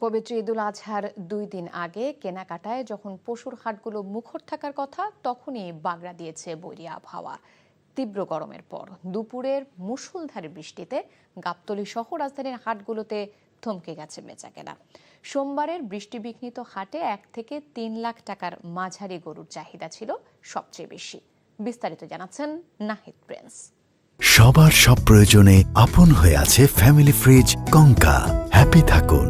পবিত্র ঈদুল আজহার 2 দিন আগে কেনাকাটায় যখন পশুর হাটগুলো মুখর থাকার কথা, তখনই বাগড়া দিয়েছে বৈরী আবহাওয়া। তীব্র গরমের পর দুপুরের মুষলধারে বৃষ্টিতে গাবতলী সহ রাজধানীর হাটগুলোতে থমকে গেছে বেচাকেনা। সোমবারের বৃষ্টিবিঘ্নিত হাটে 1 থেকে 3 লাখ টাকার মাঝারি গরুর চাহিদা ছিল সবচেয়ে বেশি। বিস্তারিত জানাচ্ছেন নাহিদ প্রিন্স। সবার সব প্রয়োজনে আপন হয়ে আছে ফ্যামিলি ফ্রিজ কঙ্কা। হ্যাপি থাকুন।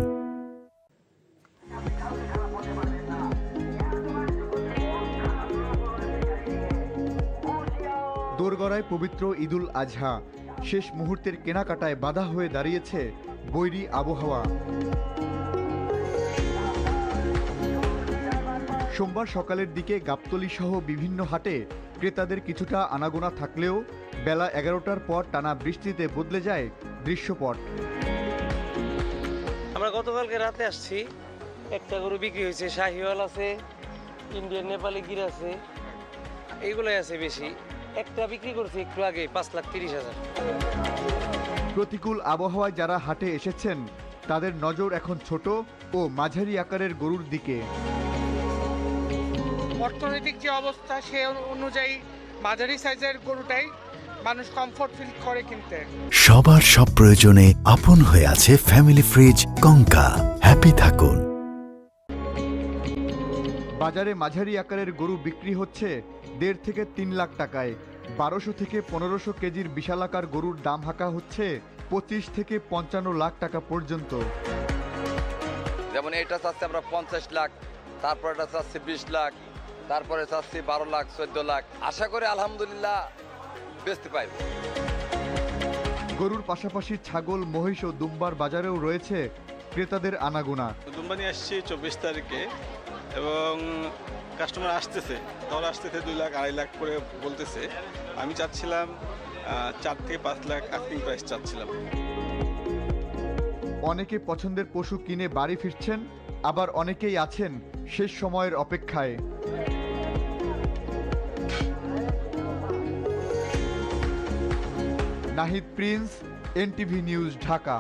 দোরগড়ায় পবিত্র ঈদুল আজহা, শেষ মুহূর্তের কেনাকাটায় বাধা হয়ে দাঁড়িয়েছে বৈরী আবহাওয়া। সোমবার সকালের দিকে গাবতলী সহ বিভিন্ন হাটে ক্রেতাদের কিছুটা আনাগোনা থাকলেও বেলা 11টার পর টানা বৃষ্টিতে বদলে যায় দৃশ্যপট। আমরা গতকালকে রাতে আসছি, একটা গরু বিক্রি হয়েছে, শাহিওয়াল আছে, ইন্ডিয়ান নেপালি গির আছে, এইগুলাই আছে বেশি। একটা বিক্রি করছে একটু আগে 5,30,000। প্রতিকূল আবহাওয়ায় যারা হাটে এসেছেন তাদের নজর এখন ছোট ও মাঝারি আকারের গরুর দিকে। অর্থনৈতিক যে অবস্থা সে অনুযায়ী মাঝারি সাইজের গরুটাই মানুষ কমফোর্ট ফিল করে কিনতে। সবার সব প্রয়োজনে আপন হয়ে আছে ফ্যামিলি ফ্রিজ কঙ্কা। হ্যাপি থাকুন। বাজারে মাঝারি আকারের গরু বিক্রি হচ্ছে 1.5 থেকে 3 লাখ টাকায়। 1200 থেকে 1500 কেজির বিশালাকার গরুর দাম হাঁকা হচ্ছে 25 থেকে 55 লাখ টাকা পর্যন্ত। যেমন এটা চাচ্ছি আমরা 50 লাখ, তারপর এটা চাচ্ছি 20 লাখ, তারপরে চাচ্ছি 12 লাখ 14 লাখ। আশা করি আলহামদুলিল্লাহ বেচতে পাই। গরুর পাশাপাশি ছাগল, মহিষ ও দুম্বার বাজারেও রয়েছে ক্রেতাদের আনাগোনা। দুম্বা নিয়ে আসছি 24 তারিখে এবং কাস্টমার আসতেছে, দর আসতেছে 2 লাখ 2.5 লাখ করে বলতেছে। আমি চাচ্ছিলাম 4 থেকে 5 লাখ আস্কিং প্রাইস চাচ্ছিলাম। অনেকে পছন্দের পশু কিনে বাড়ি ফিরছেন, আবার অনেকেই আছেন শেষ সময়ের অপেক্ষায়। Nahid Prince, NTV news, Dhaka.